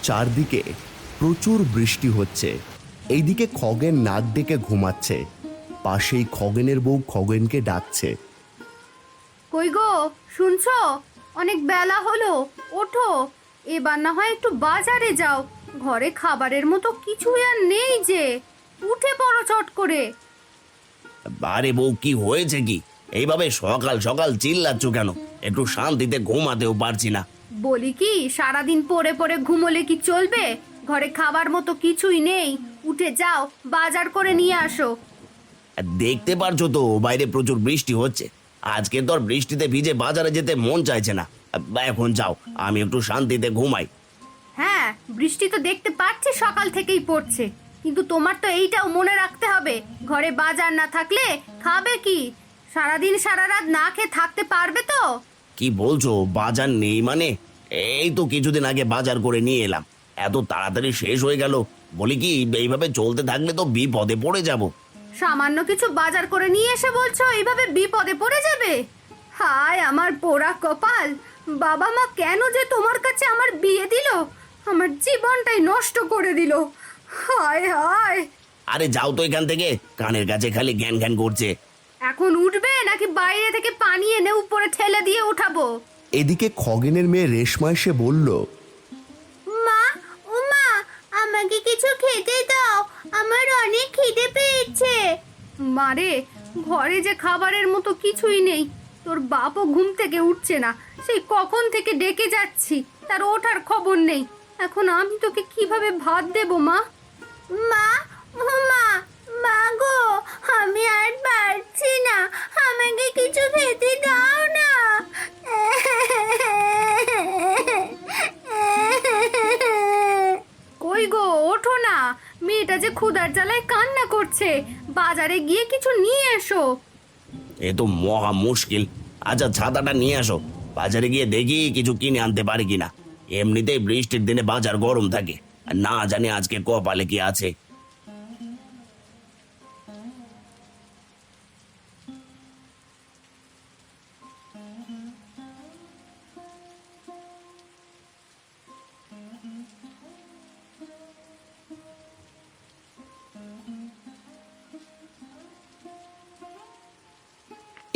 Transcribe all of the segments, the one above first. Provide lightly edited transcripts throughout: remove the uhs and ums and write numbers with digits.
চারদিকে প্রচুর বৃষ্টি হচ্ছে। এইদিকে খগেন নাক ডেকে ঘুমাচ্ছে। পাশেই খগেনের বউ খগেনকে ডাকছে। কই গো, শুনছো? অনেক বেলা হলো, ওঠো। এবার না হয় একটু বাজারে যাও, ঘরে খাবারের মতো কিছুই আর নেই যে। উঠে পড়ো চট করে। আরে বউ, কি হয়েছে কি? এইভাবে সকাল সকাল চিল্লাচ্ছ কেন? একটু শান্তিতে ঘুমাতেও পারছি না। বলি কি, সারাদিন পড়ে পড়ে ঘুমোলে কি চলবে? ঘরে খাবার মতো কিছুই নেই, উঠে যাও, বাজার করে নিয়ে আসো। দেখতে পারছো তো বাইরে প্রচুর বৃষ্টি হচ্ছে। আজকে তো আর বৃষ্টিতে ভিজে বাজারে যেতে মন চাইছে না। এখন যাও, আমি একটু শান্তিতে ঘুমাই। হ্যাঁ, বৃষ্টি তো দেখতে পাচ্ছি সকাল থেকেই পড়ছে, কিন্তু তোমার তো এইটাও মনে রাখতে হবে, ঘরে বাজার না থাকলে খাবে কি? সারাদিন সারা রাত না খেয়ে থাকতে পারবে তো? কি বলছো, বাজার নেই মানে? এই তো কিছুদিন আগে বাজার করে নিয়ে এলাম, এত তাড়াতাড়ি শেষ হয়ে গেল। বলি কি, এইভাবে চলতে থাকলে তো বিপদে পড়ে যাব। সামান্য কিছু বাজার করে নিয়ে এসে বলছো এইভাবে বিপদে পড়ে যাবে? হায় আমার পোড়া কপাল! বাবা মা কেন যে তোমার কাছে আমার বিয়ে দিল, আমার জীবনটাই নষ্ট করে দিল। হায় হায়! আরে যাও তো এখান থেকে, কানের কাছে খালি জ্ঞান জ্ঞান করছে। এখন উঠবে নাকি বাইরে থেকে পানি এনে উপরে ঠেলে দিয়ে উঠাবো? এদিকে খগেনের মেয়ে রেশমা এসে বলল, মা, ও মা, আমাকে কিছু খেতে দাও, আমার অনেক খিদে পেয়েছে। মারে, ঘরে যে খাবারের মতো কিছুই নেই, তোর বাপও ঘুম থেকে উঠছে না, সেই কখন থেকে ডেকে যাচ্ছি, তার ওঠার খবর নেই। এখন আমি তোকে কিভাবে ভাত দেব মা? মা, ও মা, মা গো, আমি আর পারছি না, আমাকে কিছু খেতে দাও না। কই গো, ওঠো না, মেয়েটা যে ক্ষুধার জ্বালায় কান্না করছে, বাজারে গিয়ে কিছু নিয়ে এসো। এ তো মহা মুশকিল। আচ্ছা, ছাতাটা নিয়ে আসো, বাজারে গিয়ে দেখি কিছু কিনে আনতে পারি কিনা। এমনিতেই বৃষ্টির দিনে বাজার গরম থাকে, আর না জানি আজকে কপালে কি আছে।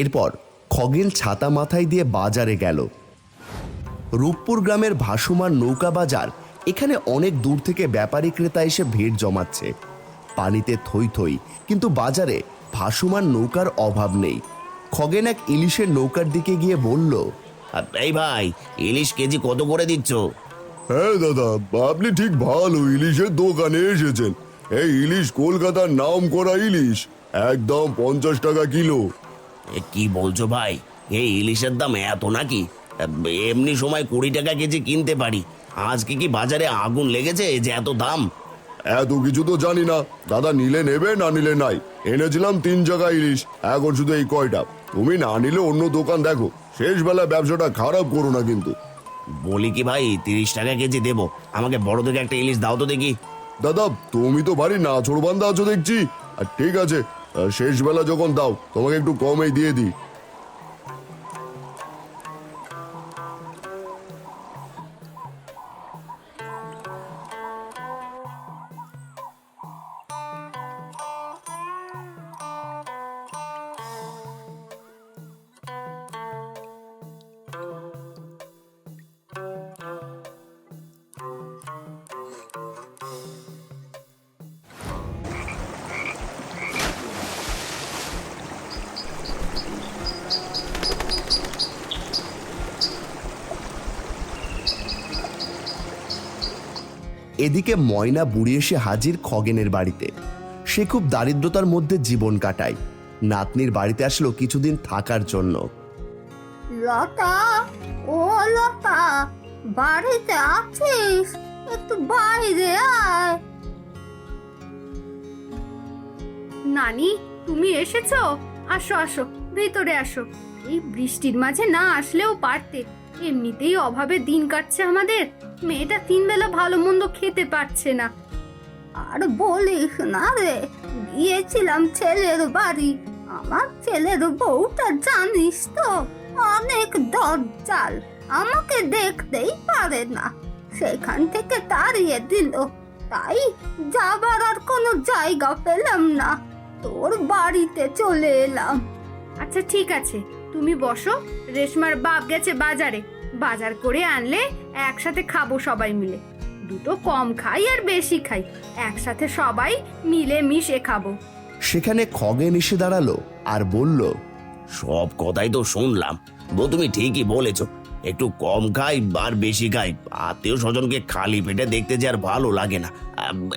এরপর খগেন ছাতা মাথায় দিয়ে বাজারে গেল। রূপপুর গ্রামের ভাসমান নৌকা বাজার, এখানে অনেক দূর থেকে ব্যাপারী ক্রেতা এসে ভিড় জমাচ্ছে। পানিতে থই থই, কিন্তু বাজারে ভাসমান নৌকার অভাব নেই। খগেন এক ইলিশের নৌকার দিকে গিয়ে বলল, এই ভাই, ইলিশ কেজি কত করে দিচ্ছ? হ্যাঁ দাদা, আপনি ঠিক ভালো ইলিশের দোকানে এসেছেন। এই ইলিশ কলকাতার নাম করা ইলিশ, একদম 50 টাকা কিলো। কি বলছো ভাই, এই ইলিশের দাম এত নাকি? এমনি সময় 20 টাকা কেজি কিনতে পারি, আজকে কি বাজারে আগুন লেগেছে যে এত দাম? এত কিছু তো জানি না দাদা, নিলে নেবে, না নিলে নাই। এনেছিলাম 3 জায়গা ইলিশ, এখন শুধু এই কয়টা। তুমি না নিলে অন্য দোকান দেখো, শেষ বেলা ব্যবসাটা খারাপ করো না কিন্তু। বলি কি ভাই, 30 টাকা কেজি দেবো, আমাকে বড় থেকে একটা ইলিশ দাও তো দেখি। দাদা, তুমি তো ভারী নাছোড়বান্দা আছো দেখছি। আর ঠিক আছে, শেষ বেলা যখন দাও তোমাকে একটু কমেই দিয়ে দিই। এদিকে ময়না বুড়ি এসে হাজির খগেনের বাড়িতে। সে খুব দারিদ্রতার মধ্যে জীবন কাটায়। নাতনির বাড়িতে আসলো কিছুদিন থাকার জন্য। লতা, ও লতা, বাড়িতে আছিস? একটু বাইরে আয়। নানি, তুমি এসেছো? আসো আসো, ভেতরে আসো। এই বৃষ্টির মাঝে না আসলেও পারতে, এমনিতেই অভাবে দিন কাটছে আমাদের। মেয়েটা 3 বেলা ভালো মন্দ খেতে পারছে না। আর বলিস না রে, গিয়েছিলাম ছেলের বাড়ি। আমার ছেলের বউটা জানিস তো, অনেক দজ্জাল, আমাকে দেখতেই পারে না। সেখান থেকে তাড়িয়ে দিল। তাই যাবার আর কোনো জায়গা পেলাম না, তোর বাড়িতে চলে এলাম। আচ্ছা ঠিক আছে, তুমি বসো। রেশমার বাপ গেছে বাজারে, বাজার করে আনলে একসাথে খাবো সবাই মিলে। দুটো কম খাই আর বেশি খাই, একসাথে সবাই মিলে মিশে খাবো। সেখানে খগেন এসে দাঁড়ালো আর বলল, সব কথাই তো শুনলাম, বউ তুমি ঠিকই বলেছ। একটু কম খাই আর বেশি খাই, আত্মীয় স্বজনকে খালি পেটে দেখতে যে আর ভালো লাগে না।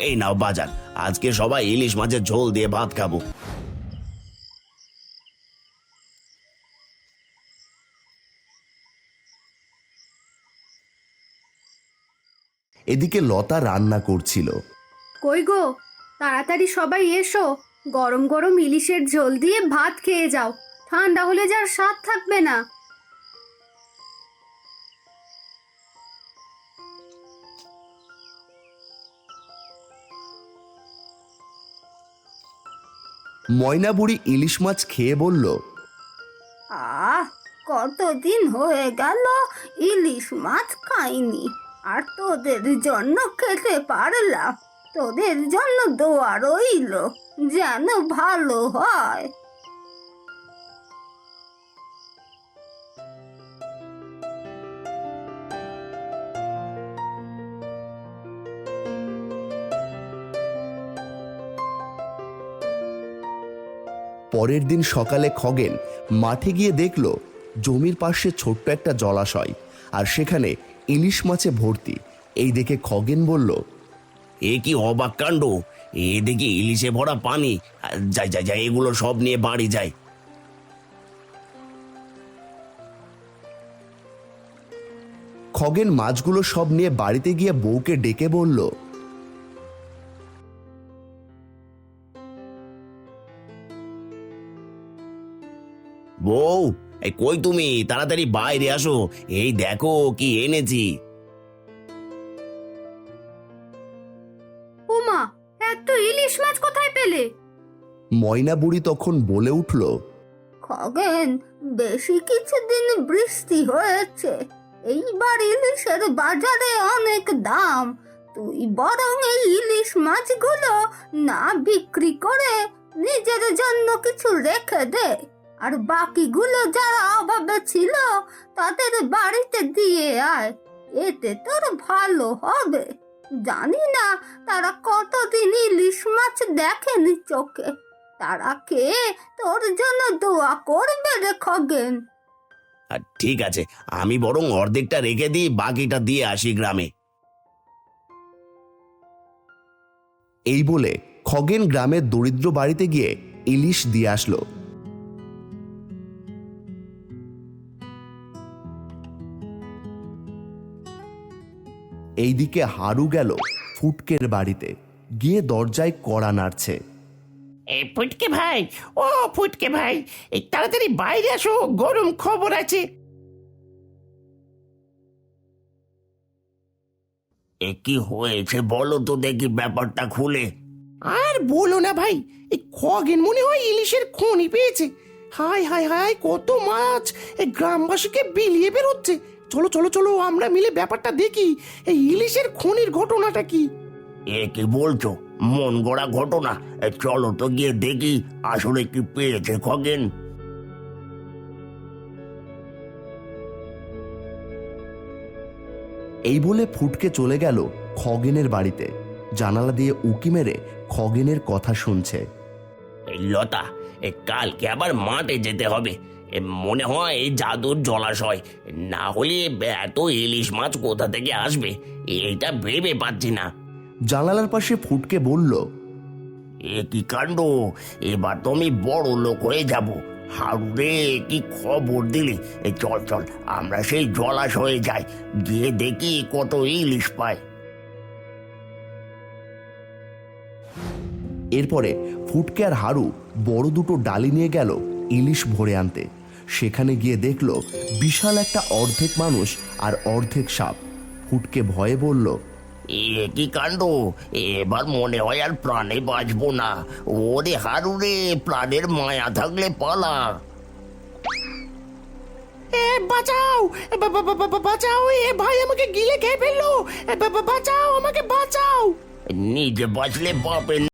এই নাও বাজার, আজকে সবাই ইলিশ মাছের ঝোল দিয়ে ভাত খাবো। এদিকে লতা রান্না করছিল। কই গো, তাড়াতাড়ি সবাই এসো, গরম গরম ইলিশের ঝোল দিয়ে ভাত খেয়ে যাও, ঠান্ডা হলে যার স্বাদ থাকবে না। ময়না বুড়ি ইলিশ মাছ খেয়ে বলল, আহ, কতদিন হয়ে গেল ইলিশ মাছ খাইনি, আর তোদের জন্য খেতে পারলাম। তোদের জন্য দোয়া রইল যেন ভালো হয়। পরের দিন সকালে খগেন মাঠে গিয়ে দেখল জমির পাশে ছোট্ট একটা জলাশয়, আর সেখানে ইলিশ মাছে ভর্তি। এই দেখে খগেন বলল, এ কি অবাক কাণ্ড! এদিকে ইলিশে ভরা পানি। যাই যাই যাই, এগুলো সব নিয়ে বাড়ি যাই। খগেন মাছগুলো সব নিয়ে বাড়িতে গিয়ে বউকে ডেকে বলল, বউ, এই কই তুমি? তাড়াতাড়ি বাইরে আসো, এই দেখো কি এনেছি। ওমা, এত ইলিশ মাছ কোথায় পেলে? ময়না বুড়ি তখন বলে উঠল, খগেন, বেশি কিছুদিন বৃষ্টি হয়েছে, এইবার ইলিশের বাজারে অনেক দাম। তুই বরং এই ইলিশ মাছগুলো না বিক্রি করে নিজের জন্য কিছু রেখে দে, আর বাকিগুলো যারা অভাবে ছিল তাদের বাড়িতে দিয়ে আয়, এতে তোর ভালো হবে। জানি না তারা কতদিন ইলিশ মাছ দেখেনি চোখে, তারা কে তোর জন্য দোয়া করবে রে খগেন। আর ঠিক আছে, আমি বরং অর্ধেকটা রেখে দিই, বাকিটা দিয়ে আসি গ্রামে। এই বলে খগেন গ্রামের দরিদ্র বাড়িতে গিয়ে ইলিশ দিয়ে আসলো। এইদিকে হারু গেল ফুটকের বাড়িতে, গিয়ে দরজায় কড়া নাড়ছে। এই ফুটকে ভাই, ও ফুটকে ভাই, এই তাড়াতাড়ি বাইরে আসো, গরম খবর আছে। এ কি হয়েছে বলো তো দেখি ব্যাপারটা খুলে। আর বলো না ভাই, এই খগেন মনে হয় ইলিশের খনি পেয়েছে। হায় হায় হায়, কত মাছ এই গ্রামবাসীকে বিলিয়ে বেরোচ্ছে। চলো চলো চলো, আমরা মিলে ব্যাপারটা দেখি, এই ইলিশের খনির ঘটনাটা কি। এ কি বলছো? মন গড়া ঘটনা? চলো তো গিয়ে দেখি আসলে কি পেয়েছে খগেন। এই বলে ফুটকে চলে গেল খগেনের বাড়িতে, জানালা দিয়ে উকি মেরে খগেনের কথা শুনছে। এই লতা, কালকে আবার মাঠে যেতে হবে। মনে হয় এই জাদুর জলাশয়, না হলে এত ইলিশ মাছ কোথা থেকে আসবে এইটা ভেবে পাচ্ছি না। জানালার পাশে ফুটকে বলল, এ কি কাণ্ড! এবার তো আমি বড় লোক হয়ে যাব। হারু রে, কি খবর দিলি! চল চল, আমরা সেই জলাশয়ে যাই, গিয়ে দেখি কত ইলিশ পায়। এরপরে ফুটকে আর হারু বড় দুটো ডালি নিয়ে গেল ইলিশ ভরে আনতে। সেখানে গিয়ে দেখলো বিশাল একটা অর্ধেক মানুষ আর অর্ধেক সাপ। ফুটকে ভয়ে বলল, এ কি কাণ্ড! এবার মনে হয় আর প্রাণে বাঁচবো না। ওরে হারু রে, প্রাণের মায়া থাকলে পালা। বাঁচাও বাঁচাও, এ ভাই আমাকে গিলে খেয়ে ফেললো, বাঁচাও, আমাকে বাঁচাও। নিজে বাঁচলে বাপের